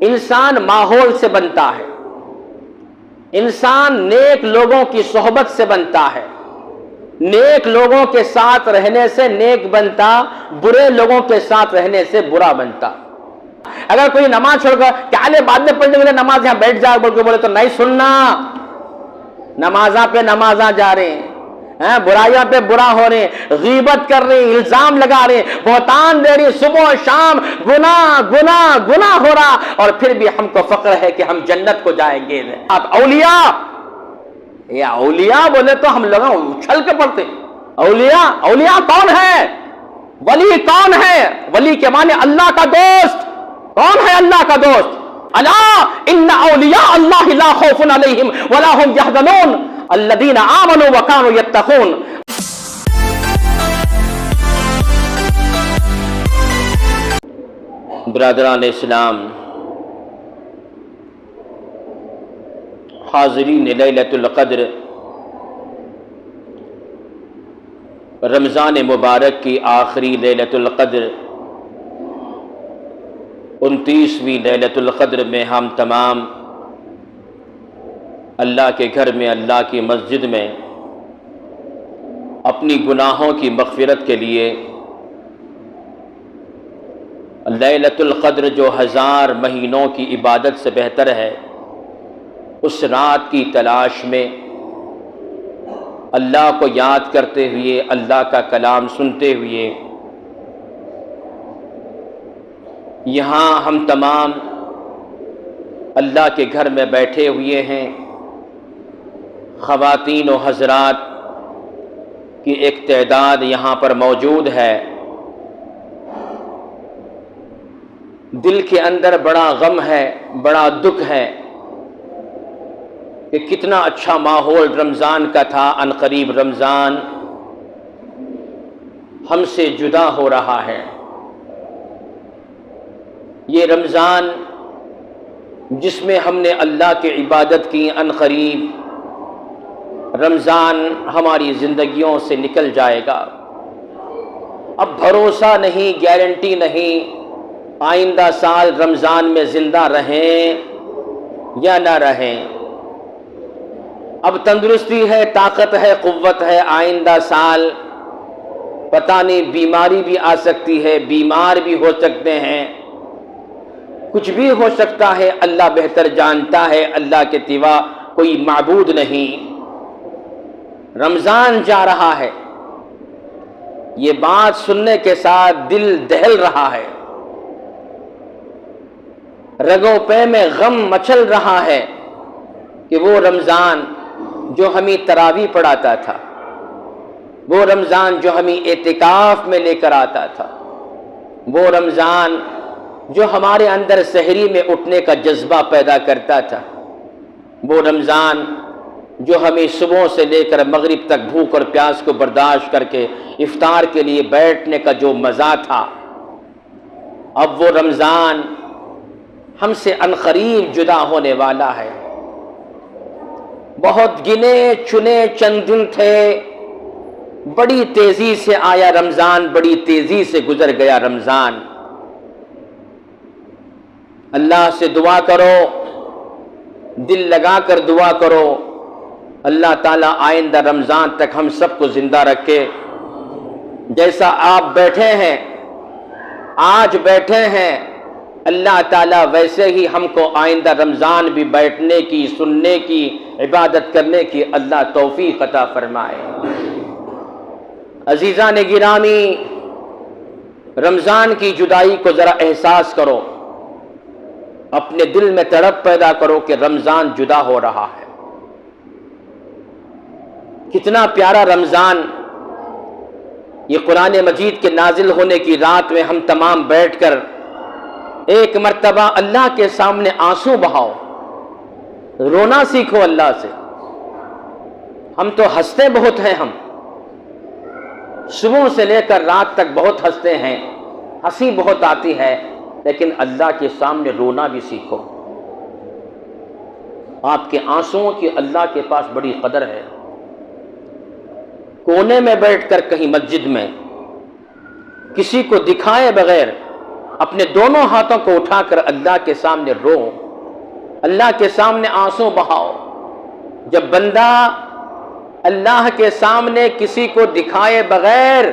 انسان ماحول سے بنتا ہے، انسان نیک لوگوں کی صحبت سے بنتا ہے، نیک لوگوں کے ساتھ رہنے سے نیک بنتا، برے لوگوں کے ساتھ رہنے سے برا بنتا۔ اگر کوئی نماز چھوڑ کر کیا لے بعد میں پڑھنے کے لیے نماز یہاں بیٹھ جا بول کے بولے تو نہیں سننا، نمازاں پہ نمازاں جا رہے ہیں، برائیاں پہ برا ہو رہے ہیں، غیبت کر رہے ہیں، الزام لگا رہے ہیں، بہتان دے رہے ہیں، صبح و شام گناہ گناہ گناہ ہو رہا، اور پھر بھی ہم کو فخر ہے کہ ہم جنت کو جائیں گے۔ اب اولیاء، یا اولیاء بولے تو ہم لوگ اچھل کے پڑھتے، اولیاء، اولیاء کون ہے؟ ولی کون ہے؟ ولی کے معنی اللہ کا دوست۔ کون ہے اللہ کا دوست؟ الا ان اولیاء اللہ لا خوف علیہم ولا هم یحزنون الذین آمنوا وکانوا یتقون۔ برادران اسلام، حاضرین لیلۃ القدر، رمضان مبارک کی آخری لیلۃ القدر، 29ویں لیلۃ القدر میں ہم تمام اللہ کے گھر میں، اللہ کی مسجد میں اپنی گناہوں کی مغفرت کے لیے لیلۃ القدر جو 1000 مہینوں کی عبادت سے بہتر ہے، اس رات کی تلاش میں اللہ کو یاد کرتے ہوئے، اللہ کا کلام سنتے ہوئے یہاں ہم تمام اللہ کے گھر میں بیٹھے ہوئے ہیں۔ خواتین و حضرات کی ایک تعداد یہاں پر موجود ہے۔ دل کے اندر بڑا غم ہے، بڑا دکھ ہے کہ کتنا اچھا ماحول رمضان کا تھا، ان قریب رمضان ہم سے جدا ہو رہا ہے۔ یہ رمضان جس میں ہم نے اللہ کی عبادت کی، ان قریب رمضان ہماری زندگیوں سے نکل جائے گا۔ اب بھروسہ نہیں، گارنٹی نہیں آئندہ سال رمضان میں زندہ رہیں یا نہ رہیں۔ اب تندرستی ہے، طاقت ہے، قوت ہے، آئندہ سال پتہ نہیں بیماری بھی آ سکتی ہے، بیمار بھی ہو سکتے ہیں، کچھ بھی ہو سکتا ہے، اللہ بہتر جانتا ہے، اللہ کے سوا کوئی معبود نہیں۔ رمضان جا رہا ہے، یہ بات سننے کے ساتھ دل دہل رہا ہے، رگوں پے میں غم مچل رہا ہے کہ وہ رمضان جو ہمیں تراویح پڑھاتا تھا، وہ رمضان جو ہمیں اعتکاف میں لے کر آتا تھا، وہ رمضان جو ہمارے اندر سحری میں اٹھنے کا جذبہ پیدا کرتا تھا، وہ رمضان جو ہمیں صبح سے لے کر مغرب تک بھوک اور پیاس کو برداشت کر کے افطار کے لیے بیٹھنے کا جو مزہ تھا، اب وہ رمضان ہم سے عنقریب جدا ہونے والا ہے۔ بہت گنے چنے چند دن تھے، بڑی تیزی سے آیا رمضان، بڑی تیزی سے گزر گیا رمضان۔ اللہ سے دعا کرو، دل لگا کر دعا کرو، اللہ تعالیٰ آئندہ رمضان تک ہم سب کو زندہ رکھے۔ جیسا آپ بیٹھے ہیں، آج بیٹھے ہیں، اللہ تعالیٰ ویسے ہی ہم کو آئندہ رمضان بھی بیٹھنے کی، سننے کی، عبادت کرنے کی اللہ توفیق عطا فرمائے۔ عزیزان گرامی، رمضان کی جدائی کو ذرا احساس کرو، اپنے دل میں تڑپ پیدا کرو کہ رمضان جدا ہو رہا ہے۔ کتنا پیارا رمضان، یہ قرآن مجید کے نازل ہونے کی رات میں ہم تمام بیٹھ کر ایک مرتبہ اللہ کے سامنے آنسو بہاؤ، رونا سیکھو اللہ سے۔ ہم تو ہنستے بہت ہیں، ہم صبح سے لے کر رات تک بہت ہنستے ہیں، ہنسی بہت آتی ہے، لیکن اللہ کے سامنے رونا بھی سیکھو۔ آپ کے آنسوؤں کی اللہ کے پاس بڑی قدر ہے۔ کونے میں بیٹھ کر کہیں مسجد میں کسی کو دکھائے بغیر اپنے دونوں ہاتھوں کو اٹھا کر اللہ کے سامنے رو، اللہ کے سامنے آنسو بہاؤ۔ جب بندہ اللہ کے سامنے کسی کو دکھائے بغیر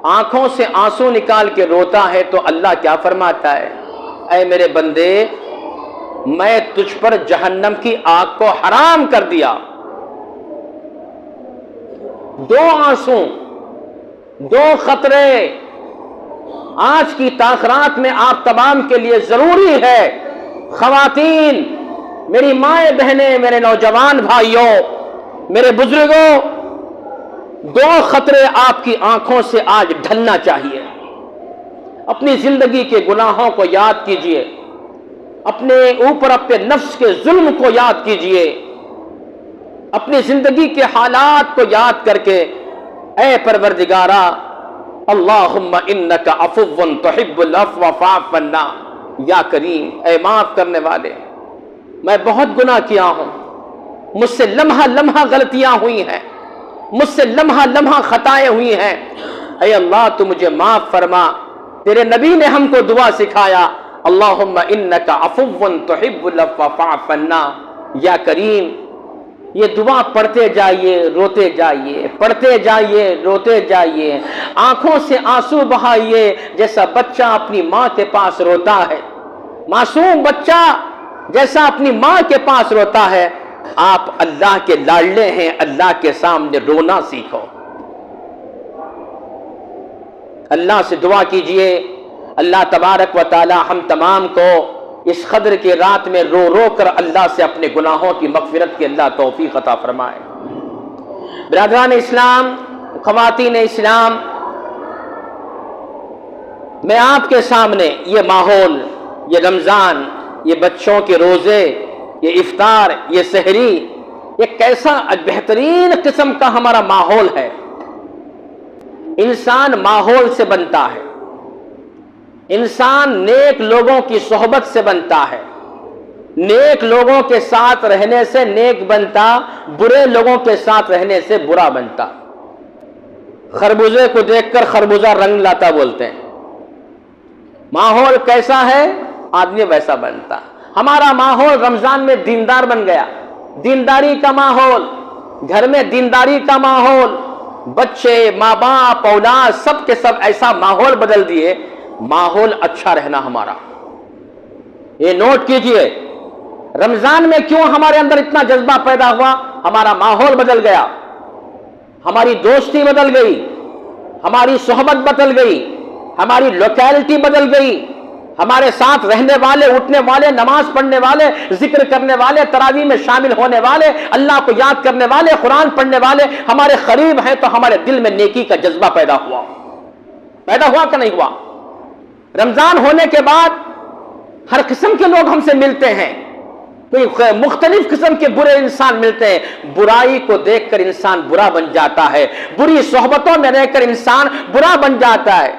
آنکھوں سے آنسو نکال کے روتا ہے تو اللہ کیا فرماتا ہے؟ اے میرے بندے، میں تجھ پر جہنم کی آگ کو حرام کر دیا۔ دو آنسو، دو خطرے آج کی تاخرات میں آپ تمام کے لیے ضروری ہے۔ خواتین، میری مائیں بہنیں، میرے نوجوان بھائیوں، میرے بزرگوں، دو خطرے آپ کی آنکھوں سے آج ڈھلنا چاہیے۔ اپنی زندگی کے گناہوں کو یاد کیجئے، اپنے اوپر اپنے نفس کے ظلم کو یاد کیجئے، اپنی زندگی کے حالات کو یاد کر کے اے پروردگارا اللہم انک عفو تحب العفو فاعف عنا، یا کریم، اے معاف کرنے والے، میں بہت گناہ کیا ہوں، مجھ سے لمحہ لمحہ غلطیاں ہوئی ہیں، مجھ سے لمحہ لمحہ خطائیں ہوئی ہیں، اے اللہ تو مجھے معاف فرما۔ تیرے نبی نے ہم کو دعا سکھایا، اللہم انک عفو تحب العفو فاعف عنا، یا کریم۔ یہ دعا پڑھتے جائیے، روتے جائیے، پڑھتے جائیے، روتے جائیے، آنکھوں سے آنسو بہائیے جیسا بچہ اپنی ماں کے پاس روتا ہے، معصوم بچہ جیسا اپنی ماں کے پاس روتا ہے۔ آپ اللہ کے لاڈلے ہیں، اللہ کے سامنے رونا سیکھو۔ اللہ سے دعا کیجئے، اللہ تبارک و تعالی ہم تمام کو اس قدر کی رات میں رو رو کر اللہ سے اپنے گناہوں کی مغفرت کی اللہ توفیق عطا فرمائے۔ برادران اسلام، خواتین اسلام، میں آپ کے سامنے یہ ماحول، یہ رمضان، یہ بچوں کے روزے، یہ افطار، یہ سحری، یہ کیسا بہترین قسم کا ہمارا ماحول ہے۔ انسان ماحول سے بنتا ہے، انسان نیک لوگوں کی صحبت سے بنتا ہے، نیک لوگوں کے ساتھ رہنے سے نیک بنتا، برے لوگوں کے ساتھ رہنے سے برا بنتا۔ خربوزے کو دیکھ کر خربوزہ رنگ لاتا بولتے ہیں۔ ماحول کیسا ہے آدمی ویسا بنتا۔ ہمارا ماحول رمضان میں دیندار بن گیا، دینداری کا ماحول، گھر میں دینداری کا ماحول، بچے، ماں باپ، اولاد سب کے سب ایسا ماحول بدل دیے۔ ماحول اچھا رہنا ہمارا، یہ نوٹ کیجئے، رمضان میں کیوں ہمارے اندر اتنا جذبہ پیدا ہوا؟ ہمارا ماحول بدل گیا، ہماری دوستی بدل گئی، ہماری صحبت بدل گئی، ہماری لوکیلٹی بدل گئی، ہمارے ساتھ رہنے والے، اٹھنے والے، نماز پڑھنے والے، ذکر کرنے والے، تراویح میں شامل ہونے والے، اللہ کو یاد کرنے والے، قرآن پڑھنے والے ہمارے قریب ہیں تو ہمارے دل میں نیکی کا جذبہ پیدا ہوا کہ نہیں ہوا؟ رمضان ہونے کے بعد ہر قسم کے لوگ ہم سے ملتے ہیں، کوئی مختلف قسم کے برے انسان ملتے ہیں۔ برائی کو دیکھ کر انسان برا بن جاتا ہے، بری صحبتوں میں رہ کر انسان برا بن جاتا ہے۔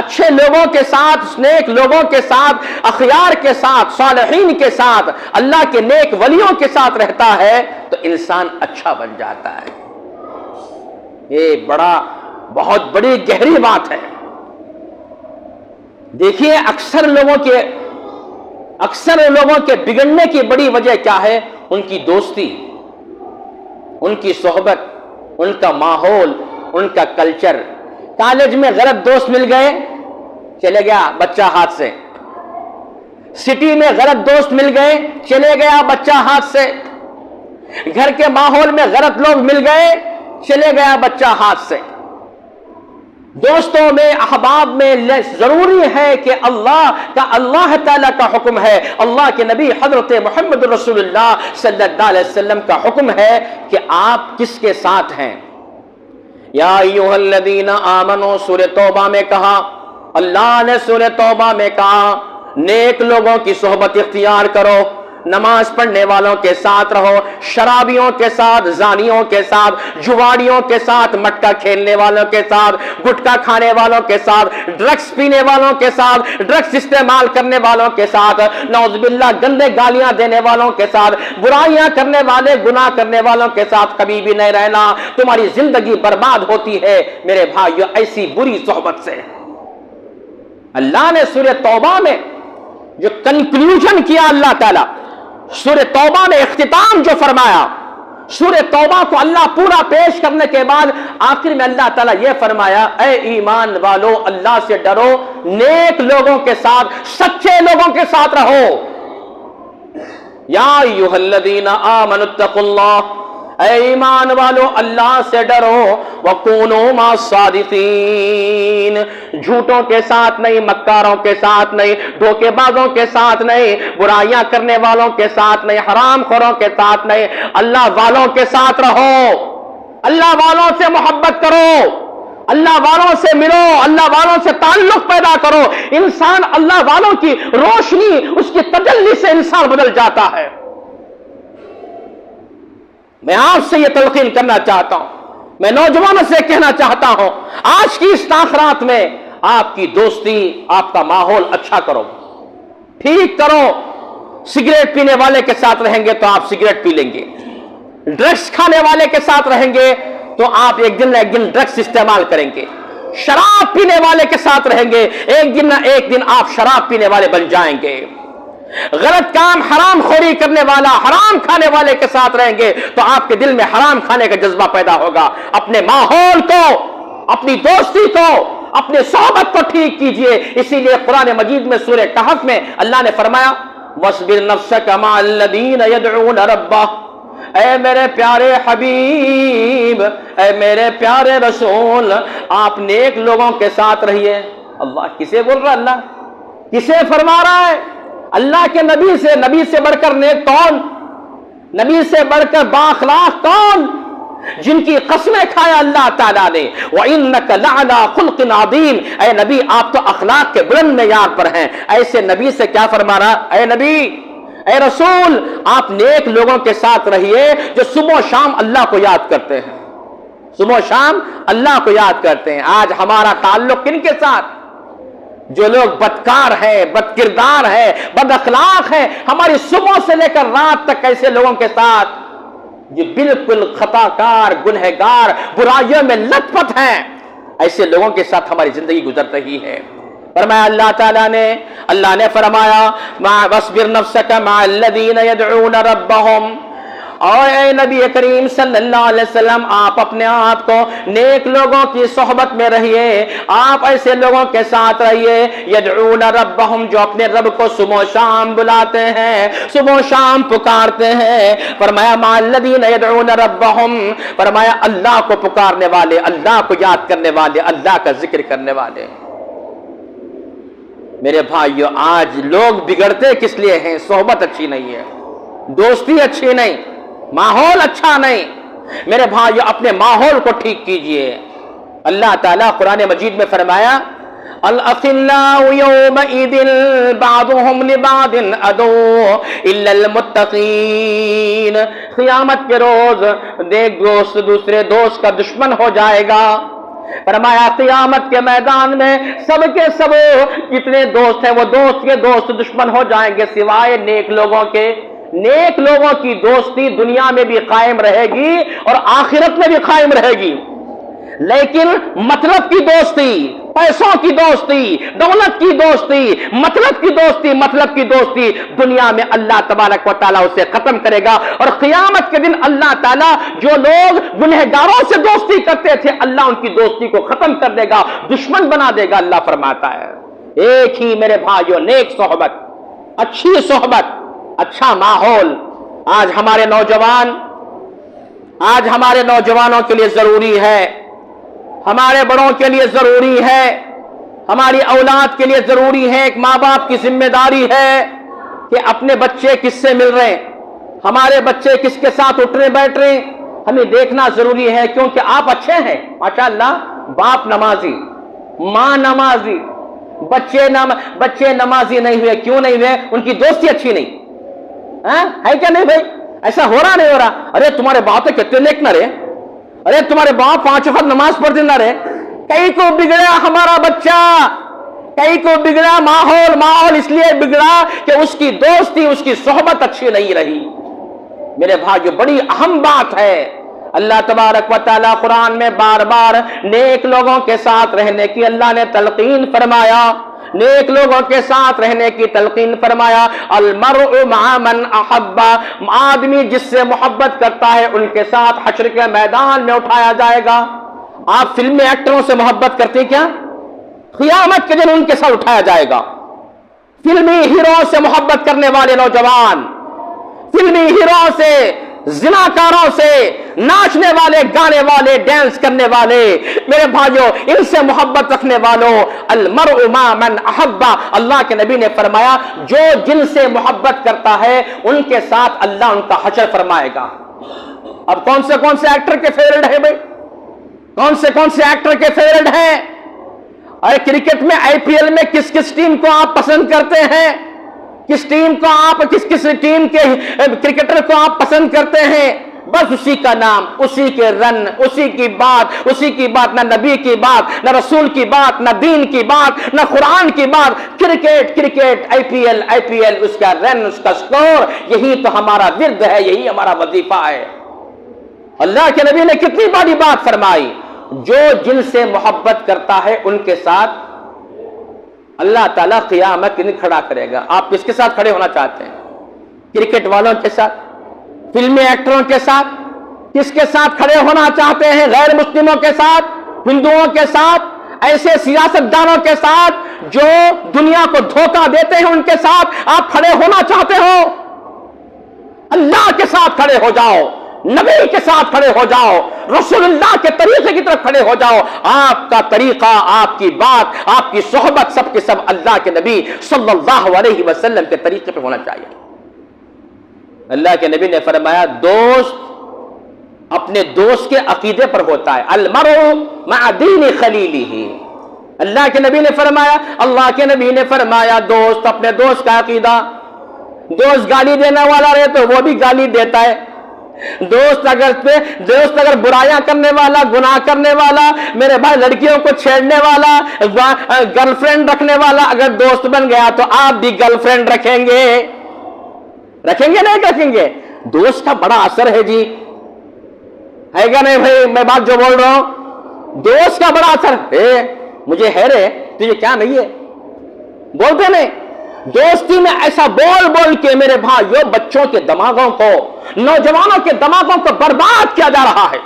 اچھے لوگوں کے ساتھ، نیک لوگوں کے ساتھ، اخیار کے ساتھ، صالحین کے ساتھ، اللہ کے نیک ولیوں کے ساتھ رہتا ہے تو انسان اچھا بن جاتا ہے۔ یہ بہت بڑی گہری بات ہے۔ دیکھیے اکثر لوگوں کے بگڑنے کی بڑی وجہ کیا ہے؟ ان کی دوستی، ان کی صحبت، ان کا ماحول، ان کا کلچر۔ کالج میں غلط دوست مل گئے، چلے گیا بچہ ہاتھ سے۔ سٹی میں غلط دوست مل گئے، چلے گیا بچہ ہاتھ سے۔ گھر کے ماحول میں غلط لوگ مل گئے، چلے گیا بچہ ہاتھ سے۔ دوستوں میں، احباب میں ضروری ہے کہ اللہ تعالیٰ کا حکم ہے، اللہ کے نبی حضرت محمد رسول اللہ صلی اللہ علیہ وسلم کا حکم ہے کہ آپ کس کے ساتھ ہیں۔ یا ایھا الذین آمنوا سورہ توبہ میں کہا، اللہ نے سورہ توبہ میں کہا نیک لوگوں کی صحبت اختیار کرو، نماز پڑھنے والوں کے ساتھ رہو، شرابیوں کے ساتھ، زانیوں کے ساتھ، جواڑیوں کے ساتھ، مٹکا کھیلنے والوں کے ساتھ، گٹکا کھانے والوں کے ساتھ، ڈرگز پینے والوں کے ساتھ، ڈرگز استعمال کرنے والوں کے ساتھ، نعوذ باللہ گندے گالیاں دینے والوں کے ساتھ، برائیاں کرنے والے، گناہ کرنے والوں کے ساتھ کبھی بھی نہیں رہنا، تمہاری زندگی برباد ہوتی ہے میرے بھائیو ایسی بری صحبت سے۔ اللہ نے سورہ توبہ میں جو کنکلوژن کیا، اللہ تعالیٰ سورہ توبہ میں اختتام جو فرمایا، سورہ توبہ کو اللہ پورا پیش کرنے کے بعد آخر میں اللہ تعالیٰ یہ فرمایا، اے ایمان والو اللہ سے ڈرو، نیک لوگوں کے ساتھ، سچے لوگوں کے ساتھ رہو۔ یا ایھا الذین آمنوا اتقوا اللہ، اے ایمان والو اللہ سے ڈرو، وَكُونُوا مَعَ الصَّادِقِينَ، جھوٹوں کے ساتھ نہیں، مکاروں کے ساتھ نہیں، دھوکے بازوں کے ساتھ نہیں، برائیاں کرنے والوں کے ساتھ نہیں، حرام خوروں کے ساتھ نہیں، اللہ والوں کے ساتھ رہو، اللہ والوں سے محبت کرو، اللہ والوں سے ملو، اللہ والوں سے تعلق پیدا کرو۔ انسان اللہ والوں کی روشنی، اس کی تجلی سے انسان بدل جاتا ہے۔ میں آپ سے یہ تلقین کرنا چاہتا ہوں، میں نوجوانوں سے کہنا چاہتا ہوں، آج کی اس تاخرات میں آپ کی دوستی، آپ کا ماحول اچھا کرو، ٹھیک کرو۔ سگریٹ پینے والے کے ساتھ رہیں گے تو آپ سگریٹ پی لیں گے، ڈرگس کھانے والے کے ساتھ رہیں گے تو آپ ایک دن نہ ایک دن ڈرگس استعمال کریں گے، شراب پینے والے کے ساتھ رہیں گے، ایک دن نہ ایک دن آپ شراب پینے والے بن جائیں گے۔ غلط کام، حرام خوری کرنے والا، حرام کھانے والے کے ساتھ رہیں گے تو آپ کے دل میں حرام کھانے کا جذبہ پیدا ہوگا۔ اپنے ماحول کو، اپنی دوستی کو، اپنے صحبت کو ٹھیک کیجئے۔ اسی لیے قرآن مجید میں سورہ کہف میں اللہ نے فرمایا، وَاصْبِرْ نَفْسَكَ مَعَ الَّذِينَ يَدْعُونَ رَبَّهُمْ، اے میرے پیارے حبیب، اے میرے پیارے رسول، آپ نیک لوگوں کے ساتھ رہیے۔ اللہ کسے بول رہا؟ اللہ کسے فرما رہا ہے؟ اللہ کے نبی سے۔ نبی سے بڑھ کر نیک کون؟ نبی سے بڑھ کر بااخلاق کون؟ جن کی قسمیں کھایا اللہ تعالیٰ نے، وَإِنَّكَ لَعَلَىٰ خُلْقٍ عَظِيمٍ، اے نبی آپ تو اخلاق کے بلند معیار پر ہیں۔ ایسے نبی سے کیا فرما رہا؟ اے نبی، اے رسول، آپ نیک لوگوں کے ساتھ رہیے جو صبح و شام اللہ کو یاد کرتے ہیں، صبح و شام اللہ کو یاد کرتے ہیں۔ آج ہمارا تعلق کن کے ساتھ؟ جو لوگ بدکار ہیں، بد کردار ہیں، بد اخلاق ہیں، ہماری صبح سے لے کر رات تک ایسے لوگوں کے ساتھ جو بالکل خطا کار، گنہگار، برائیوں میں لت پت ہیں، ایسے لوگوں کے ساتھ ہماری زندگی گزر رہی ہے۔ فرمایا اللہ نے فرمایا، وَاصْبِرْ نَفْسَكَ مَعَ الَّذِينَ يَدْعُونَ رَبَّهُمْ، اور اے نبی کریم صلی اللہ علیہ وسلم آپ اپنے آپ کو نیک لوگوں کی صحبت میں رہیے، آپ ایسے لوگوں کے ساتھ رہیے یدعون ربہم، جو اپنے رب کو صبح و شام بلاتے ہیں، صبح و شام پکارتے ہیں۔ فرمایا مع الذین یدعون ربہم، فرمایا اللہ کو پکارنے والے، اللہ کو یاد کرنے والے، اللہ کا ذکر کرنے والے۔ میرے بھائیو، آج لوگ بگڑتے کس لیے ہیں؟ صحبت اچھی نہیں ہے، دوستی اچھی نہیں، ماحول اچھا نہیں۔ میرے بھائیو، اپنے ماحول کو ٹھیک کیجئے۔ اللہ تعالیٰ قرآن مجید میں فرمایا، الْأَخِلَّاءُ يَوْمَئِذٍ بَعْضُهُمْ لِبَعْضٍ عَدُوٌّ إِلَّا الْمُتَّقِينَ، قیامت کے روز ایک دوست دوسرے دوست کا دشمن ہو جائے گا۔ فرمایا قیامت کے میدان میں سب کے سب جتنے دوست ہیں وہ دوست کے دوست دشمن ہو جائیں گے سوائے نیک لوگوں کے۔ نیک لوگوں کی دوستی دنیا میں بھی قائم رہے گی اور آخرت میں بھی قائم رہے گی، لیکن مطلب کی دوستی، پیسوں کی دوستی، دولت کی دوستی، مطلب کی دوستی دنیا میں اللہ تبارک و تعالیٰ اسے ختم کرے گا، اور قیامت کے دن اللہ تعالیٰ جو لوگ گنہگاروں سے دوستی کرتے تھے اللہ ان کی دوستی کو ختم کر دے گا، دشمن بنا دے گا۔ اللہ فرماتا ہے ایک ہی میرے بھائیوں نیک صحبت، اچھی صحبت، اچھا ماحول۔ آج ہمارے نوجوانوں کے لیے ضروری ہے، ہمارے بڑوں کے لیے ضروری ہے، ہماری اولاد کے لیے ضروری ہے، ایک ماں باپ کی ذمہ داری ہے کہ اپنے بچے کس سے مل رہے ہیں، ہمارے بچے کس کے ساتھ اٹھ رہے بیٹھ رہے ہیں، ہمیں دیکھنا ضروری ہے، کیونکہ آپ اچھے ہیں ماشاءاللہ، باپ نمازی، ماں نمازی، بچے نمازی نہیں ہوئے، کیوں نہیں ہوئے؟ ان کی دوستی اچھی نہیں ہے کیا؟ نہیں بھائی، ایسا ہو رہا نہیں ہو رہا؟ ارے تمہارے باپ کتنے نیک نہ رہے، ارے تمہارے باپ 5 وقت نماز پڑھتے نہ رہے، کئی کو بگڑا ہمارا بچہ، کئی کو بگڑا ماحول اس لیے بگڑا کہ اس کی دوستی، اس کی صحبت اچھی نہیں رہی۔ میرے بھائیو، بڑی اہم بات ہے۔ اللہ تبارک و تعالیٰ قرآن میں بار بار نیک لوگوں کے ساتھ رہنے کی اللہ نے تلقین فرمایا۔ نیک لوگوں کے ساتھ رہنے کی تلقین فرمایا. المرء مع من احب، آدمی جس سے محبت کرتا ہے ان کے ساتھ حشر کے میدان میں اٹھایا جائے گا. آپ فلمی ایکٹروں سے محبت کرتے ہیں کیا؟ قیامت کے دن ان کے ساتھ اٹھایا جائے گا. فلمی ہیرو سے محبت کرنے والے نوجوان، فلمی ہیرو سے، زناکاروں سے، ناچنے والے، گانے والے، ڈانس کرنے والے، میرے بھائیوں ان سے محبت رکھنے والوں، المرء مع من احب، اللہ کے نبی نے فرمایا جو جن سے محبت کرتا ہے ان کے ساتھ اللہ ان کا حشر فرمائے گا. اب کون سے ایکٹر کے فیورٹ ہے بھائی؟ کون سے ایکٹر کے فیورٹ ہیں؟ اور کرکٹ میں آئی پی ایل میں کس کس ٹیم کو آپ پسند کرتے ہیں؟ کس ٹیم کو آپ، کس ٹیم کے کرکٹر کو آپ پسند کرتے ہیں؟ بس اسی کا نام، اسی کے رن، اسی کی بات، نہ نبی کی بات، نہ رسول کی بات، نہ دین کی بات، نہ قرآن کی بات. کرکٹ، آئی پی ایل، اس کا رن، اس کا سکور، یہی تو ہمارا ورد ہے، یہی ہمارا وظیفہ ہے. اللہ کے نبی نے کتنی بڑی بات فرمائی، جو جن سے محبت کرتا ہے ان کے ساتھ اللہ تعالیٰ قیامت کے دن کھڑا کرے گا. آپ کس کے ساتھ کھڑے ہونا چاہتے ہیں؟ کرکٹ والوں کے ساتھ، فلمی ایکٹروں کے ساتھ؟ کس کے ساتھ کھڑے ہونا چاہتے ہیں؟ غیر مسلموں کے ساتھ، ہندوؤں کے ساتھ، ایسے سیاستدانوں کے ساتھ جو دنیا کو دھوکہ دیتے ہیں ان کے ساتھ آپ کھڑے ہونا چاہتے ہو؟ اللہ کے ساتھ کھڑے ہو جاؤ، نبی کے ساتھ کھڑے ہو جاؤ، رسول اللہ کے طریقے کی طرف کھڑے ہو جاؤ. آپ کا طریقہ، آپ کی بات، آپ کی صحبت سب کے سب اللہ کے نبی صلی اللہ علیہ وسلم کے طریقے پہ ہونا چاہیے. اللہ کے نبی نے فرمایا دوست اپنے دوست کے عقیدے پر ہوتا ہے. المرء مع دین خلیلہ. اللہ کے نبی نے فرمایا دوست اپنے دوست کا عقیدہ. دوست گالی دینے والا رہے تو وہ بھی گالی دیتا ہے. دوست اگر برائیاں کرنے والا، گناہ کرنے والا، میرے بھائی لڑکیوں کو چھیڑنے والا، گرل فرینڈ رکھنے والا اگر دوست بن گیا تو آپ بھی گرل فرینڈ رکھیں گے نہیں رکھیں گے؟ دوست کا بڑا اثر ہے جی، ہے گا نہیں بھائی؟ میں بات جو بول رہا ہوں دوست کا بڑا اثر ہے. مجھے ہے رے تجھے کیا نہیں ہے؟ بولتے نہیں. دوستی میں ایسا بول کے میرے بھائیوں بچوں کے دماغوں کو، نوجوانوں کے دماغوں کو برباد کیا جا رہا ہے.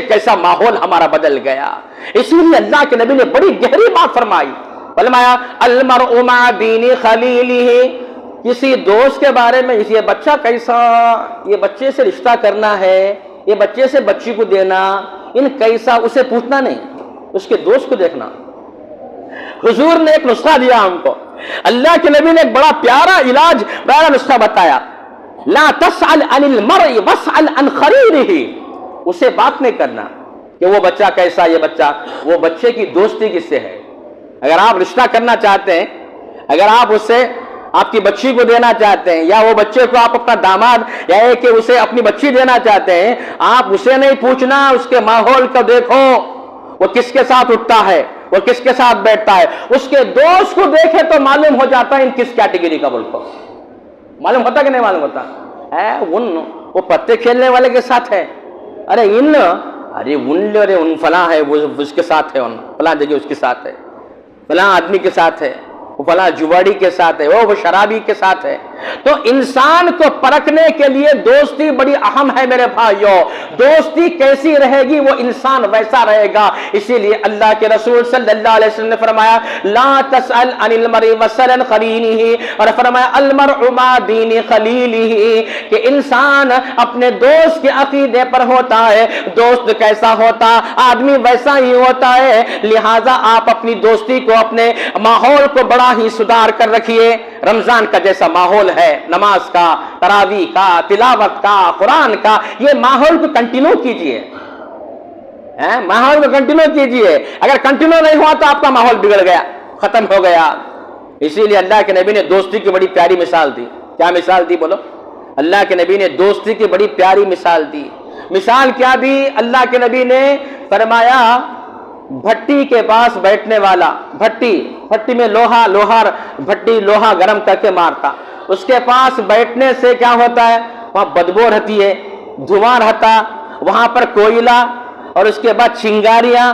کیسا ماحول ہمارا بدل گیا. اسی لیے اللہ کے نبی نے بڑی گہری بات فرمایا المرء مع دین خلیلہ. کسی دوست کے بارے میں یہ بچہ کیسا، یہ بچے سے رشتہ کرنا ہے، یہ بچے سے بچی کو دینا، ان کیسا، اسے پوچھنا نہیں، اس کے دوست کو دیکھنا. حضور نے ایک نسخہ دیا ہم کو. اللہ کے نبی نے ایک بڑا پیارا علاج، پیارا نسخہ بتایا. لا تسأل عن المرء واسأل عن خلیلہ. اسے بات نہیں کرنا کہ وہ بچہ کیسا، یہ بچہ، وہ بچے کی دوستی کس سے ہے. اگر آپ رشتہ کرنا چاہتے ہیں، اگر آپ اسے آپ کی بچی کو دینا چاہتے ہیں، یا وہ بچے کو آپ اپنا داماد، یا کہ اسے اپنی بچی دینا چاہتے ہیں، آپ اسے نہیں پوچھنا، اس کے ماحول کو دیکھو، وہ کس کے ساتھ اٹھتا ہے، وہ کس کے ساتھ بیٹھتا ہے. اس کے دوست کو دیکھے تو معلوم ہو جاتا ہے ان کس کیٹیگری کا. بول کو معلوم ہوتا کہ نہیں معلوم ہوتا ہے؟ وہ پتے کھیلنے والے کے ساتھ ہے، ان فلاں ہے، وہ اس کے ساتھ ہے، فلاں جگہ اس کے ساتھ ہے، فلاں آدمی کے ساتھ ہے، وہ فلاں جواڑی کے ساتھ ہے، وہ شرابی کے ساتھ ہے. تو انسان کو پرکھنے کے لیے دوستی بڑی اہم ہے میرے بھائیوں. دوستی کیسی رہے گی وہ انسان ویسا رہے گا. اسی لیے اللہ کے رسول صلی اللہ علیہ وسلم نے فرمایا لا تسأل عن المرء واسأل عن خلیلہ، اور فرمایا المرء مع دین خلیلہ، کہ انسان اپنے دوست کے عقیدے پر ہوتا ہے. دوست کیسا ہوتا، آدمی ویسا ہی ہوتا ہے. لہٰذا آپ اپنی دوستی کو، اپنے ماحول کو بڑا ہی سدھار کر رکھیے. رمضان کا جیسا ماحول ہے، نماز کا، تراویح کا، تلاوت کا، قرآن کا، یہ ماحول کو کنٹینیو کیجئے. ماحول کو کنٹینیو کیجئے. اگر کنٹینیو نہیں ہوا تو آپ کا ماحول بگڑ گیا، ختم ہو گیا. اسی لیے اللہ کے نبی نے دوستی کی بڑی پیاری مثال دی. کیا مثال دی بولو؟ اللہ کے نبی نے دوستی کی بڑی پیاری مثال دی. مثال کیا دی اللہ کے نبی نے؟ فرمایا بھٹی کے پاس بیٹھنے والا، بھٹی میں لوہا گرم کر کے مارتا. اس کے پاس بیٹھنے سے کیا ہوتا ہے؟ وہاں بدبو رہتی ہے، دھواں رہتا، وہاں پر کوئلہ، اور اس کے بعد چنگاریاں،